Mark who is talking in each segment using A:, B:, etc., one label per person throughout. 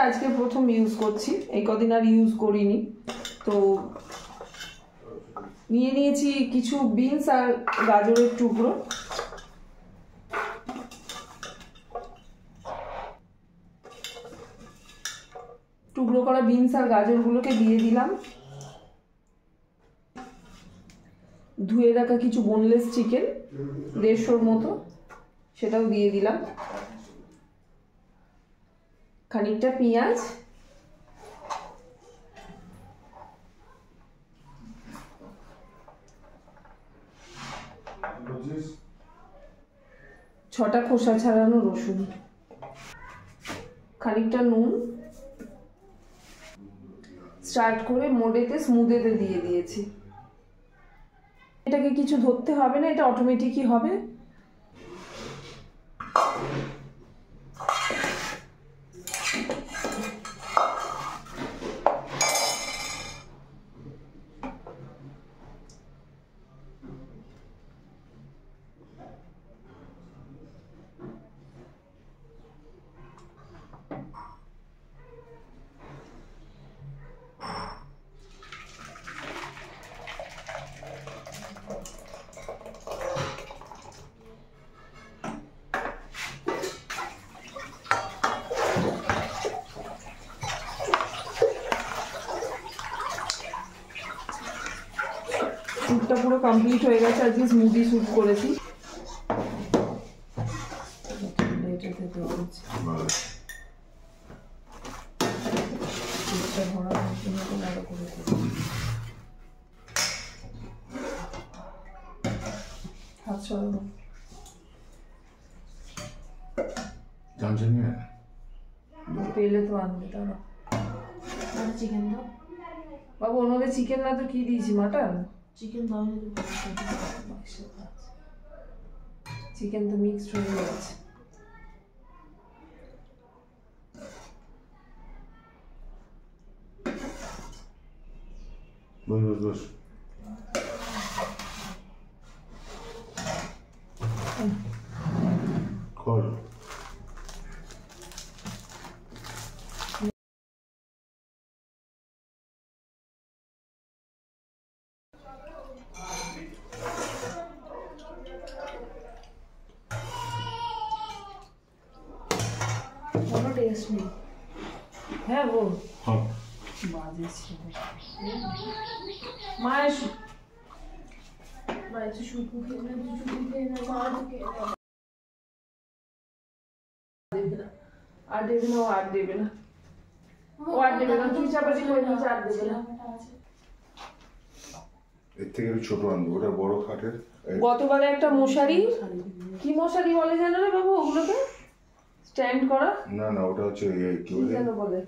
A: আজকে প্রথম ইউজ করছি, এই কদিন আর ইউজ করিনি। তো নিয়ে নিয়েছি কিছু বিনস আর গাজরের টুকরো। টুকরো করা বিনস আর গাজরগুলোকে দিয়ে দিলাম। ধুয়ে রাখা কিছু বোনলেস চিকেন 150-র মতো, সেটাও দিয়ে দিলাম। খানিকটা পেঁয়াজ, ছটা খোসা ছাড়ানো রসুন, খানিকটা নুন, স্টার্ট করে মোডেতে স্মুদেতে দিয়ে দিয়েছি। এটাকে কিছু ধরতে হবে না, এটা অটোমেটিকই হবে। স্যুপটা পুরো কমপ্লিট হয়ে গেছে, আজকে স্মুদি স্যুপ করেছি। পেলে তো আনবে তারা। চিকেন দাও বাবু, ওর মধ্যে চিকেন না তো কি দিয়েছি, মাটন? চিকেন দাও, চিকেন তো মিক্সড হয়ে গেছে। বস কর। কোনো টেস্ট নেই। হ্যাঁ গো, বাজে ছিল মায়ের শুকু খেলে আর দেবে না, ও আর দেবে না, ও আর দেবে না। তুই চাপাতি করে নিচে আর দেবে না।
B: এর থেকে ছোট আনবো, ওটা বড় কাঠের।
A: গতবারে একটা মশারি, কি মশারি বলে জানো রে বাবু ওগুলোকে? স্ট্যান্ড করা?
B: না না, ওটা হচ্ছে কি
A: বলে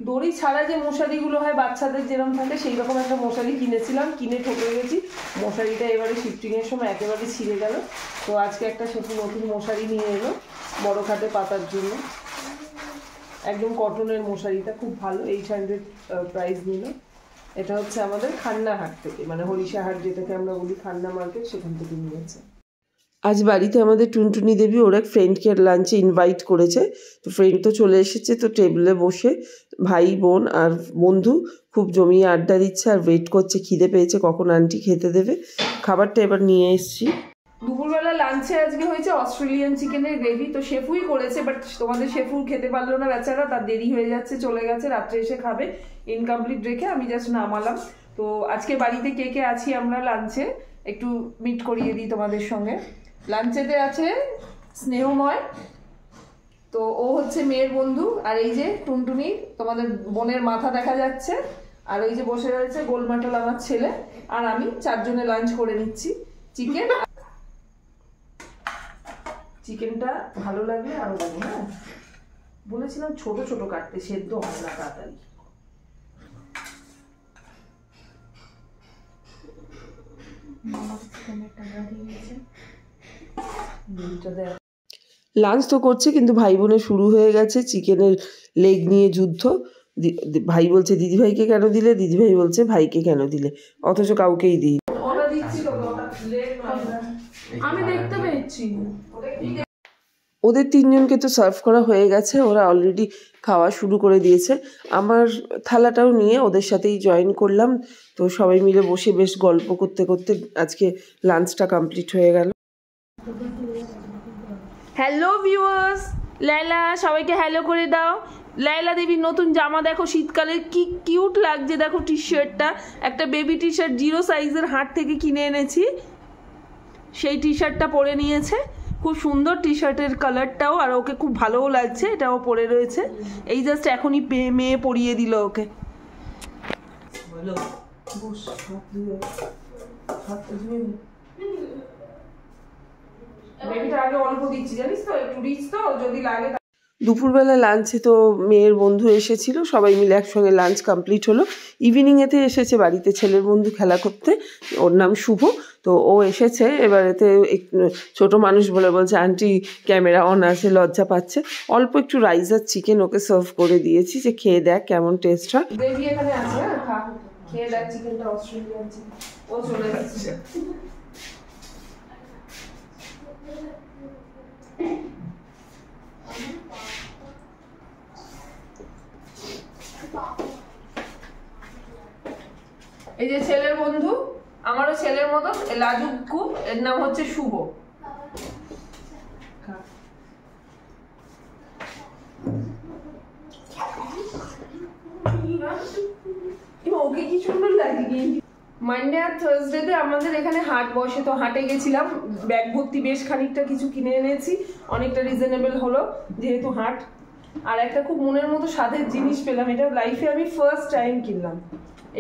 A: দড়ি ছাড়া যে মশারিগুলো হয় বাচ্চাদের যেরকম থাকে, সেই রকম একটা মশারি কিনেছিলাম, কিনে ঠকে গেছি। মশারিটা এবারে শিফটিং এর সময় একেবারে ছিঁড়ে গেল। তো আজকে একটা সেরকম নতুন মশারি নিয়ে এলো বড় খাটে পাতার জন্য। একদম কটনের মশারিটা, খুব ভালো, 800 প্রাইস নিল। এটা হচ্ছে আমাদের খান্নাহাট থেকে, মানে হরিশাহাট যেটাকে আমরা বলি খান্না মার্কেট, সেখান থেকে নিয়েছে। আজ বাড়িতে আমাদের টুনটুনি দেবী ওর এক ফ্রেন্ডকে লাঞ্চে ইনভাইট করেছে। তো ফ্রেন্ড তো চলে এসেছে, তো টেবিলে বসে ভাই বোন আর বন্ধু খুব জমিয়ে আড্ডা দিচ্ছে আর ওয়েট করছে, খিদে পেয়েছে কখন আন্টি খেতে দেবে। খাবারটা এবার নিয়ে এসেছি। দুপুরবেলা লাঞ্চে আজকে হয়েছে অস্ট্রেলিয়ান চিকেনের গ্রেভি। তো শেফুই করেছে, বাট তোমাদের শেফু খেতে পারলো না বেচারা, তার দেরি হয়ে যাচ্ছে, চলে গেছে, রাত্রে এসে খাবে। ইনকমপ্লিট রেখে আমি জাস্ট নামালাম। তো আজকে বাড়িতে কে কে আছি আমরা লাঞ্চে একটু মিট করিয়ে দিই তোমাদের সঙ্গে। লাঞ্চেতে আছে স্নেহময়, তো ও হচ্ছে মেয়ের বন্ধু, আর এই যে টুনটুনি, তোমাদের বোনের মাথা দেখা যাচ্ছে, আর ওই যে বসে রয়েছে গোলমাটল আমার ছেলে, আর আমি, 4 জনে লাঞ্চ করে নিচ্ছি। চিকেনটা ভালো লাগলে আরো দেবো। হ্যাঁ বলেছিলাম ছোট ছোট কাটতে, সেদ্ধ হয় না তাড়াতাড়ি। লাঞ্চ তো করছে, কিন্তু ভাই বোনের শুরু হয়ে গেছে চিকেনের লেগ নিয়ে যুদ্ধ। ভাই বলছে দিদিভাইকে কেন দিলে, দিদিভাই বলছে ভাইকে কেন দিলে, অথচ কাউকেই দিই। আমি দেখতে পেয়েছি। ওদের তিনজনকে তো সার্ভ করা হয়ে গেছে, ওরা অলরেডি খাওয়া শুরু করে দিয়েছে। আমার থালাটাও নিয়ে ওদের সাথেই জয়েন করলাম। তো সবাই মিলে বসে বেশ গল্প করতে করতে আজকে লাঞ্চটা কমপ্লিট হয়ে গেল। হ্যালো ভিউয়ার্স, লাইলা সবাইকে হ্যালো করে দাও। লাইলা দেবীর নতুন জামা দেখো, শীতকালে কি কিউট লাগছে দেখো। টি শার্টটা একটা বেবি টি শার্ট 0 সাইজের হাট থেকে কিনে এনেছি, সেই টি শার্টটা পরে নিয়েছে। খুব সুন্দর টি শার্টের কালারটাও, আর ওকে খুব ভালোও লাগছে, এটাও পরে রয়েছে। এই জাস্ট এখনই মেয়ে পরিয়ে দিল ওকে। আগে অল্প দিচ্ছি জানিস তো, একটু রিচ তো, যদি লাগে। দুপুরবেলা লাঞ্চে তো মেয়ের বন্ধু এসেছিল, সবাই মিলে একসঙ্গে লাঞ্চ কমপ্লিট হলো। ইভিনিংয়েতে এসেছে বাড়িতে ছেলের বন্ধু খেলা করতে, ওর নাম শুভ। তো ও এসেছে, এবারেতে ছোট মানুষ বলে বলছে আন্টি ক্যামেরা অন আছে, লজ্জা পাচ্ছে। অল্প একটু রাইস আর চিকেন ওকে সার্ভ করে দিয়েছি, যে খেয়ে দেখ কেমন টেস্ট হয়। দেবী এখানে আছে, খেয়ে দেখ চিকেনটা, অস্ট্রেলিয়ান চিকেন। ও চলে যাচ্ছে। এই যে ছেলের বন্ধু, আমারও ছেলের মতো লাজুকু, এর নাম হচ্ছে শুভ। ওকে কি সুন্দর লাগে। মানডে আর থার্সডেতে আমাদের এখানে হাট বসে, তো হাটে গেছিলাম, ব্যাগ ভর্তি বেশ খানিকটা কিছু কিনে এনেছি, অনেকটা রিজনেবল হলো যেহেতু হাট। আর একটা খুব মনের মতো স্বাদের জিনিস পেলাম, এটা লাইফে আমি ফার্স্ট টাইম কিনলাম।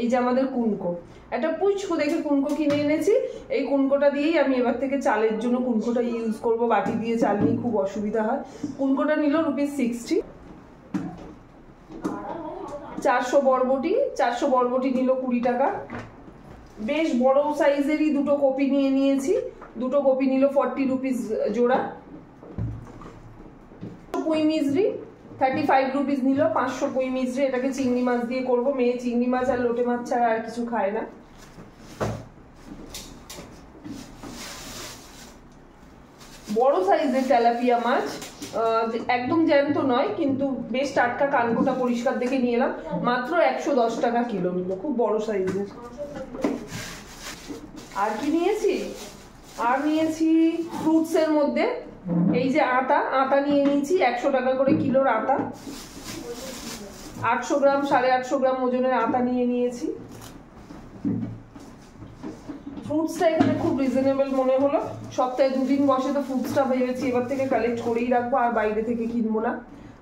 A: এই যে আমাদের কুনকো, একটা পুচকো দেখে কুনকো কিনে এনেছি। এই কুনকোটা দিয়েই আমি এবার থেকে চালের জন্য কুনকোটা ইউজ করব, বাটি দিয়ে চাল নিয়ে খুব অসুবিধা হয়। কুনকোটা নিল ₹60। 400 বরবটি নিল 20 টাকা। বেশ বড় সাইজেরই দুটো কপি নিয়ে নিয়েছি, দুটো কপি নিল 40 রুপিস জোড়া। পুঁই মিজরি 35 রুপিস নিল, 500 পুঁই মিজরি। এটাকে চিংড়ি মাছ দিয়ে করব, মেয়ে চিংড়ি মাছ আর লোটে মাছ ছাড়া আর কিছু খায় না। বড় সাইজের তেলাপিয়া মাছ, একদম জ্যান্ত নয় কিন্তু বেশ টাটকা, কানকোটা পরিষ্কার দেখে নিয়ে এলাম, মাত্র 110 টাকা কিলো নিল, খুব বড় সাইজের। আর কি নিয়েছি, আর নিয়েছি ফ্রুটসের মধ্যে এই যে আটা নিয়ে নিয়েছি, 100 টাকা করে কিলোর আটা। 800 গ্রাম 850 গ্রাম ওজনের আটা নিয়ে নিয়েছি। ফ্রুটসটা এখানে খুব রিজনেবল মনে হলো, সপ্তাহে 2 দিন বসে, তো ফ্রুটসটা ভেবেছি এবার থেকে কালেক্ট করেই রাখবো, আর বাইরে থেকে কিনবো না।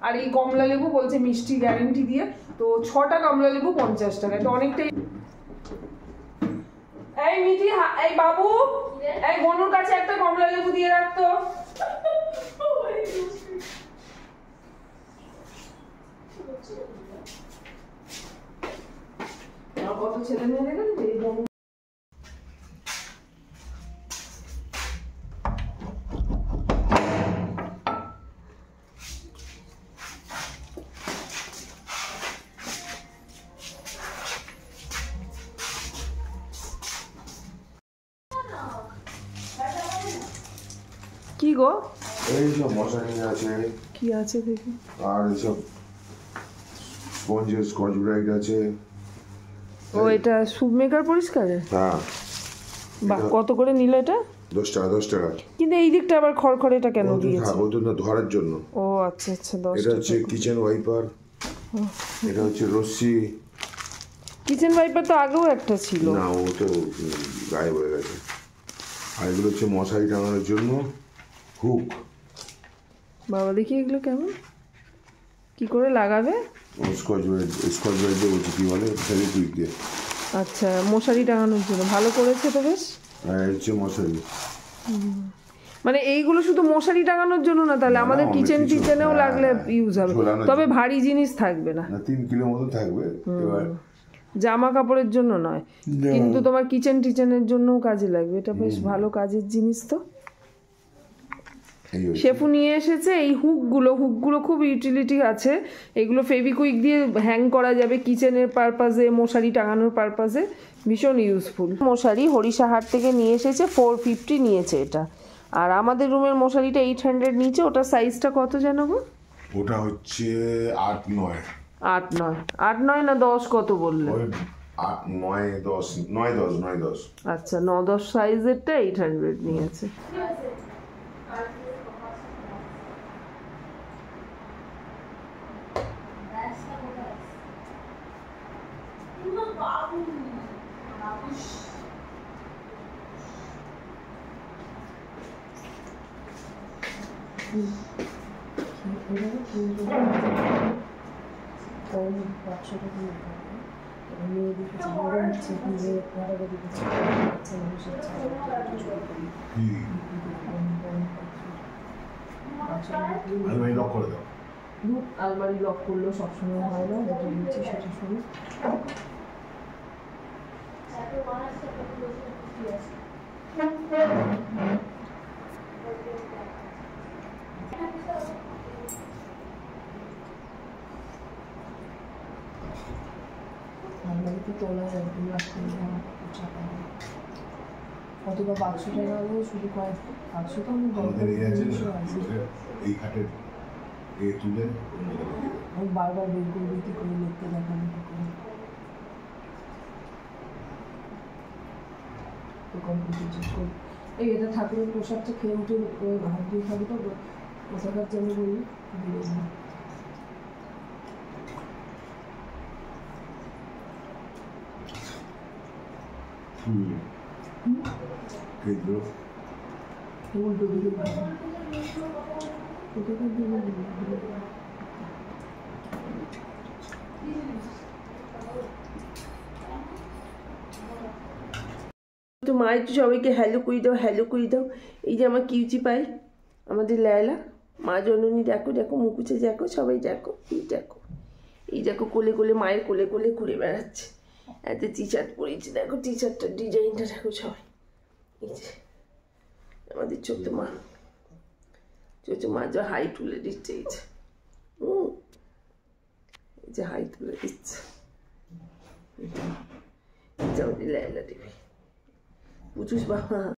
A: আর এই কমলা লেবু বলছে মিষ্টি গ্যারেন্টি দিয়ে, তো 6টা কমলা লেবু 50 টাকা, তো অনেকটাই। এই মিঠি, এই বাবু, এই বনুর কাছে একটা কমলা লেবু দিয়ে রাখতো। কত ছেলে মেয়ে দেখেন যে বনু। কি গো,
B: এই সব মশারি আছে,
A: কি আছে দেখি,
B: আর এইসব স্কচ ব্রাইট আছে।
A: ও এটা স্যুপ মেকার পরিষ্কারের?
B: হ্যাঁ।
A: বাহ, কত করে নিল এটা?
B: 10 টাকা।
A: কিন্তু এই দিকটা আবার খড়খড়েটা কেন দিয়েছে?
B: ওটা না ধরার জন্য।
A: ও আচ্ছা আচ্ছা, 10
B: এটা হচ্ছে কিচেন ওয়াইপার, এটা হচ্ছে রশ্মি।
A: কিচেন ওয়াইপার তো আগেও একটা ছিল
B: না, ও তো গায়েব হয়ে গেছে। আর এগুলো হচ্ছে মশারি টাঙানোর জন্য হুক।
A: বাবা দেখি এগুলো কেমন, কি করে লাগাবে?
B: স্কচ ব্রাইট দিয়ে বলছি, কি বলে, ফেভিকুইক দিয়ে।
A: আচ্ছা, মশারি টাঙানোর জন্য ভালো করেছে তো বেশ।
B: আর হচ্ছে মশারি,
A: মানে এইগুলো শুধু মশারি টাঙানোর জন্য না, তাহলে আমাদের কিচেনেও লাগলে ইউজ হবে, তবে ভারী জিনিস থাকবে না।
B: 3 কিলো মতো থাকবে। এবার
A: জামা কাপড়ের জন্য নয়, কিন্তু তোমার কিচেনের জন্যও কাজে লাগবে, এটা বেশ ভালো কাজের জিনিস। তো শেফু নিয়ে এসেছে এই হুকগুলো খুব ইউটিলিটি আছে। এগুলো ফেভিকুইক দিয়ে হ্যাং করা যাবে কিচেনের পারপাজে, মশারি টাঙানোর পারপাজে, ভীষণ ইউজফুল। মশারি হরিষাহাট থেকে নিয়ে এসেছে, 450 নিয়েছে এটা। আর আমাদের রুমের মশারিটা 800 নিচে, ওটার সাইজটা কত জানো গো?
B: ওটা হচ্ছে 8-9।
A: 8-9, 8-9 না 10 কত বললে?
B: 9-10।
A: আচ্ছা, 9-10 সাইজেরটা 800 নিয়েছে। আলমারি লক করলেও সবসময় হয় না, যেটা বলছি সেটা শোনো। আলমারিতে তোলা যাবে, তুমি রাখতে চাপা অথবা বাক্সটা গেল শুধু কয়েক বাক্স তো আমি
B: এই খাটের তুলে
A: আমি বারবার বের করবো কি করে লিখতে দেখানো কম্পিউটার চেক করি। এই এটা ঠাকুরের প্রসাদটা খেয়ে উঠে হাত দিয়ে খাবি তো কোথাকার জন্য বলি উল্টো দিকে কোথাকার জন্য তো মা একটু সবাইকে হ্যালো করে দাও, হ্যালো করে দাও। এই যে আমার কিউচি পাই, আমাদের লায়লা, মা জননী দেখো, দেখো মুকুচে দেখো, সবাই দেখো, এই দেখো, এই দেখো কোলে কোলে মায়ের কোলে কোলে ঘুরে বেড়াচ্ছে। এত টি শার্ট পরেছি, দেখো টি শার্টটার ডিজাইনটা দেখো সবাই। এই যে আমাদের ছোট্ট মা, ছোট্ট মা যা হাই তুলে দিচ্ছে, এই যে এই যে হাই তুলে দিচ্ছে, এই যে আমাদের লায়লা দেবী পুচুস বাবা।